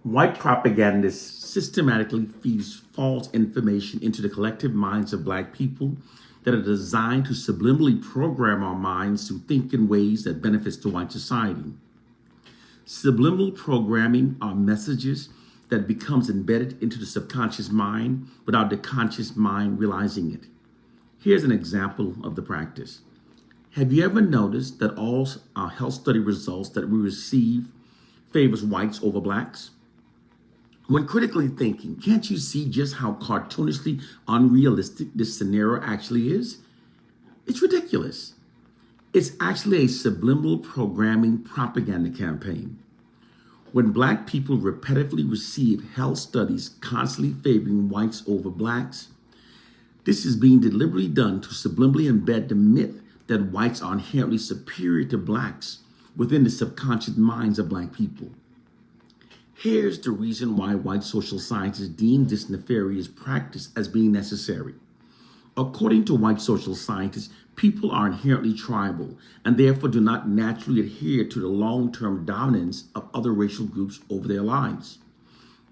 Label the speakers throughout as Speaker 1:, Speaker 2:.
Speaker 1: White propagandists systematically feeds false information into the collective minds of Black people that are designed to subliminally program our minds to think in ways that benefits the white society. Subliminal programming are messages that becomes embedded into the subconscious mind without the conscious mind realizing it. Here's an example of the practice. Have you ever noticed that all our health study results that we receive favors whites over blacks? When critically thinking, can't you see just how cartoonishly unrealistic this scenario actually is? It's ridiculous. It's actually a subliminal programming propaganda campaign. When Black people repetitively receive health studies constantly favoring whites over blacks, this is being deliberately done to subliminally embed the myth that whites are inherently superior to blacks within the subconscious minds of Black people. Here's the reason why white social scientists deem this nefarious practice as being necessary. According to white social scientists, people are inherently tribal and therefore do not naturally adhere to the long-term dominance of other racial groups over their lives.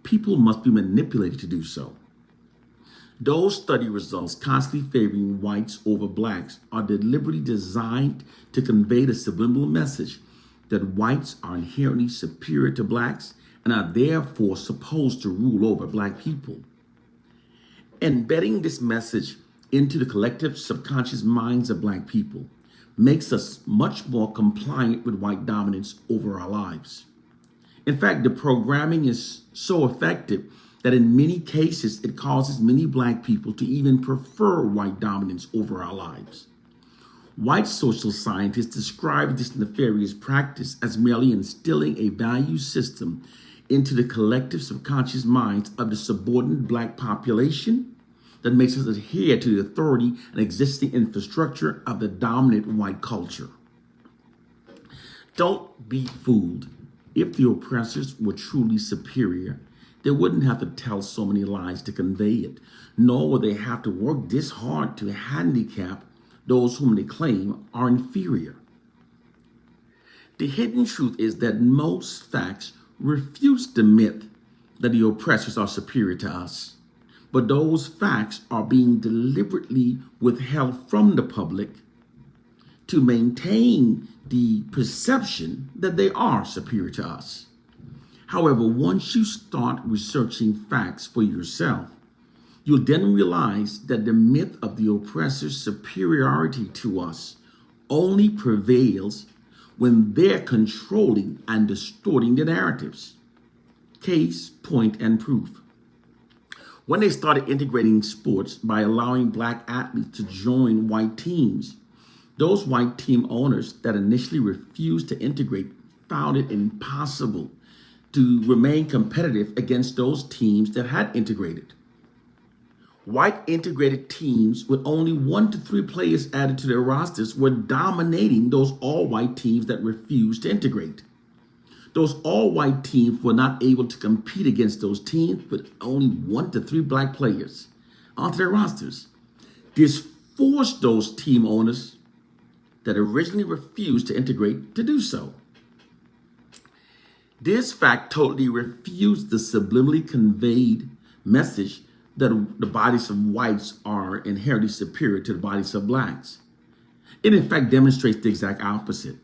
Speaker 1: People must be manipulated to do so. Those study results constantly favoring whites over blacks are deliberately designed to convey the subliminal message that whites are inherently superior to blacks and are therefore supposed to rule over Black people. Embedding this message into the collective subconscious minds of Black people makes us much more compliant with white dominance over our lives. In fact, the programming is so effective that in many cases, it causes many Black people to even prefer white dominance over our lives. White social scientists describe this nefarious practice as merely instilling a value system into the collective subconscious minds of the subordinate Black population that makes us adhere to the authority and existing infrastructure of the dominant white culture. Don't be fooled. If the oppressors were truly superior, they wouldn't have to tell so many lies to convey it, nor would they have to work this hard to handicap those whom they claim are inferior. The hidden truth is that most facts refute the myth that the oppressors are superior to us, but those facts are being deliberately withheld from the public to maintain the perception that they are superior to us. However, once you start researching facts for yourself, you'll then realize that the myth of the oppressor's superiority to us only prevails when they're controlling and distorting the narratives. Case, point, and proof. When they started integrating sports by allowing Black athletes to join white teams, those white team owners that initially refused to integrate found it impossible to remain competitive against those teams that had integrated. White integrated teams with only 1 to 3 players added to their rosters were dominating those all-white teams that refused to integrate. Those all-white teams were not able to compete against those teams with only 1 to 3 Black players onto their rosters. This forced those team owners that originally refused to integrate to do so. This fact totally refutes the subliminally conveyed message that the bodies of whites are inherently superior to the bodies of Blacks. It in fact demonstrates the exact opposite.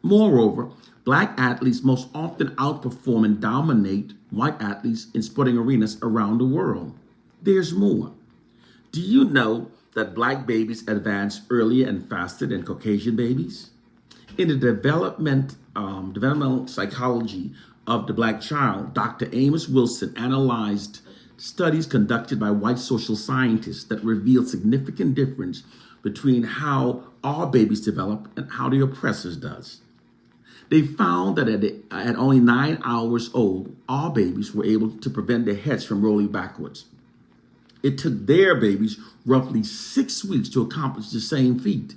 Speaker 1: Moreover, Black athletes most often outperform and dominate white athletes in sporting arenas around the world. There's more. Do you know that Black babies advance earlier and faster than Caucasian babies? In the developmental psychology of the Black child, Dr. Amos Wilson analyzed studies conducted by white social scientists that reveal significant difference between how our babies develop and how the oppressors does. They found that at only 9 hours old, our babies were able to prevent their heads from rolling backwards. It took their babies roughly 6 weeks to accomplish the same feat.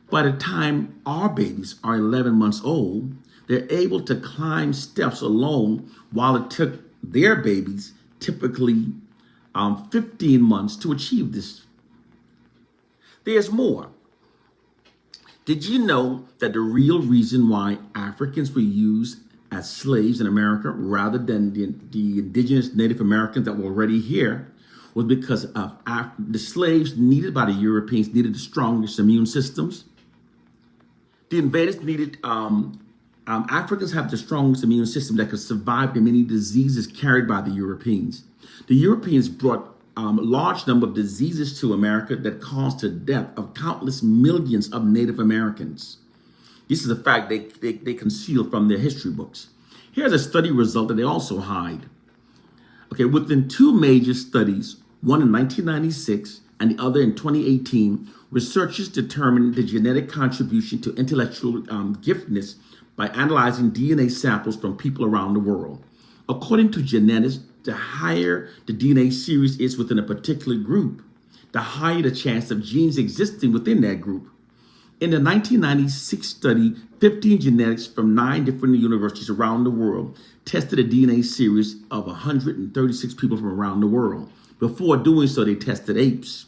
Speaker 1: By the time our babies are 11 months old, they're able to climb steps alone, while it took their babies typically 15 months to achieve this. There's more. Did you know that the real reason why Africans were used as slaves in America rather than the indigenous Native Americans that were already here was because of the slaves needed by the Europeans needed the strongest immune systems. The invaders needed, Africans have the strongest immune system that could survive the many diseases carried by the Europeans. The Europeans brought a large number of diseases to America that caused the death of countless millions of Native Americans. This is a fact they conceal from their history books. Here's a study result that they also hide. Okay, within two major studies, one in 1996 and the other in 2018, researchers determined the genetic contribution to intellectual giftedness by analyzing DNA samples from people around the world. According to genetics, the higher the DNA series is within a particular group, the higher the chance of genes existing within that group. In the 1996 study, 15 genetics from 9 different universities around the world tested a DNA series of 136 people from around the world. Before doing so, they tested apes.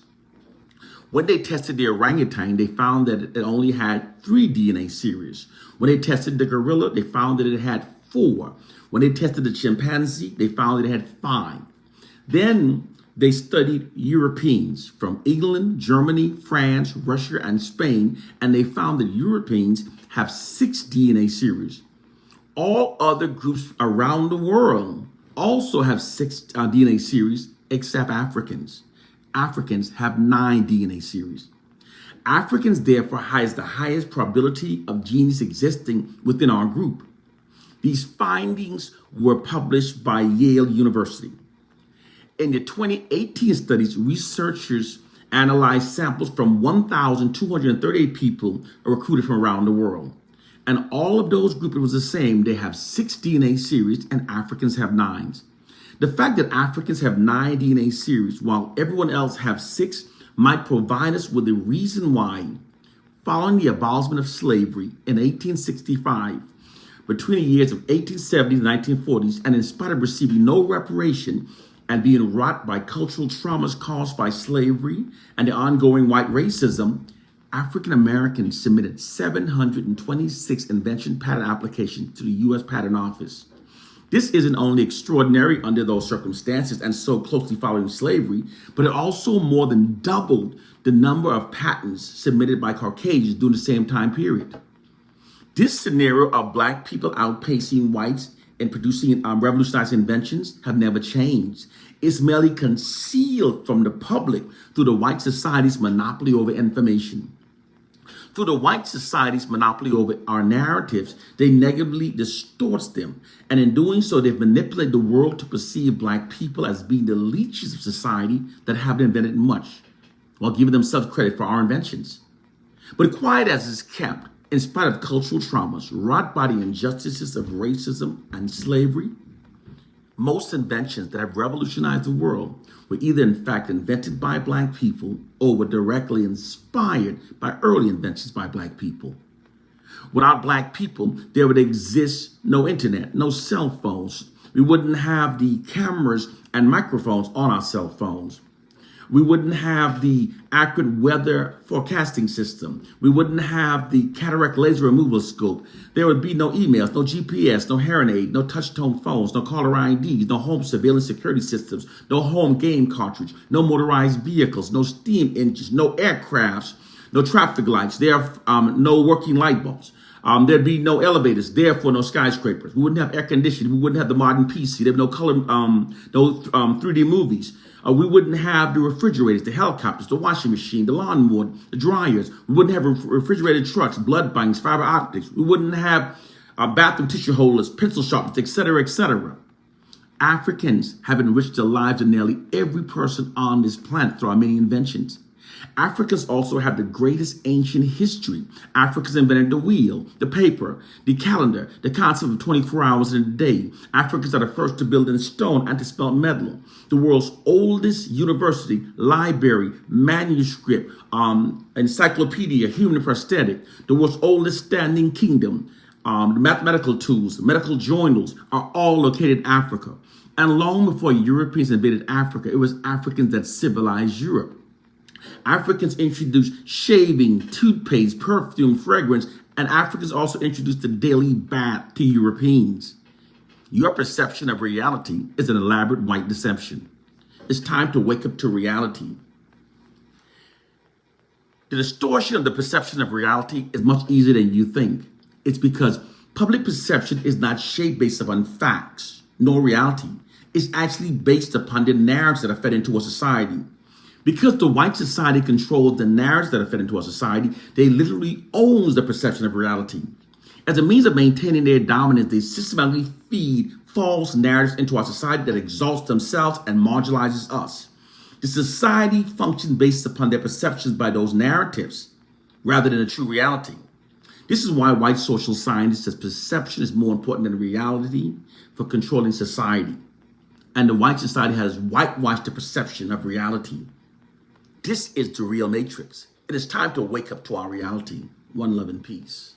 Speaker 1: When they tested the orangutan, they found that it only had 3 DNA series. When they tested the gorilla, they found that it had 4. When they tested the chimpanzee, they found that it had 5. Then they studied Europeans from England, Germany, France, Russia, and Spain, and they found that Europeans have 6 DNA series. All other groups around the world also have 6 DNA series except Africans. Africans have 9 DNA series. Africans therefore has the highest probability of genes existing within our group. These findings were published by Yale University. In the 2018 studies, researchers analyzed samples from 1,238 people recruited from around the world. And all of those groups was the same. They have 6 DNA series and Africans have 9. The fact that Africans have 9 DNA series while everyone else have 6 might provide us with a reason why, following the abolishment of slavery in 1865, between the years of 1870 and 1940s, and in spite of receiving no reparation and being wrought by cultural traumas caused by slavery and the ongoing white racism, African Americans submitted 726 invention patent applications to the U.S. Patent Office. This isn't only extraordinary under those circumstances and so closely following slavery, but it also more than doubled the number of patents submitted by Caucasians during the same time period. This scenario of Black people outpacing whites in producing revolutionized inventions have never changed. It's merely concealed from the public through the white society's monopoly over information. Through the white society's monopoly over our narratives, they negatively distorts them. And in doing so, they've manipulated the world to perceive Black people as being the leeches of society that haven't invented much, while giving themselves credit for our inventions. But quiet as it's kept, in spite of cultural traumas wrought by the injustices of racism and slavery, most inventions that have revolutionized the world were either in fact invented by Black people or were directly inspired by early inventions by Black people. Without Black people, there would exist no internet, no cell phones. We wouldn't have the cameras and microphones on our cell phones. We wouldn't have the accurate weather forecasting system. We wouldn't have the cataract laser removal scope. There would be no emails, no GPS, no hearing aid, no touch-tone phones, no caller IDs, no home surveillance security systems, no home game cartridge, no motorized vehicles, no steam engines, no aircrafts, no traffic lights. There are no working light bulbs. There'd be no elevators, therefore no skyscrapers. We wouldn't have air conditioning. We wouldn't have the modern PC. There'd be no color, no 3D movies. We wouldn't have the refrigerators, the helicopters, the washing machine, the lawnmower, the dryers. We wouldn't have refrigerated trucks, blood banks, fiber optics. We wouldn't have bathroom tissue holders, pencil sharpeners, etc., etc. Africans have enriched the lives of nearly every person on this planet through our many inventions. Africans also have the greatest ancient history. Africans invented the wheel, the paper, the calendar, the concept of 24 hours in a day. Africans are the first to build in stone and to spell metal. The world's oldest university, library, manuscript, encyclopedia, human prosthetic, the world's oldest standing kingdom, the mathematical tools, medical journals are all located in Africa. And long before Europeans invaded Africa, it was Africans that civilized Europe. Africans introduced shaving, toothpaste, perfume, fragrance, And Africans also introduced the daily bath to Europeans. Your perception of reality is an elaborate white deception. It's time to wake up to reality. The distortion of the perception of reality is much easier than you think. It's because public perception is not shaped based upon facts, nor reality. It's actually based upon the narratives that are fed into a society. Because the white society controls the narratives that are fed into our society, they literally owns the perception of reality. As a means of maintaining their dominance, they systematically feed false narratives into our society that exalts themselves and marginalizes us. The society functions based upon their perceptions by those narratives rather than a true reality. This is why white social scientists says perception is more important than reality for controlling society. And the white society has whitewashed the perception of reality. This is the real matrix. It is time to wake up to our reality. One love and peace.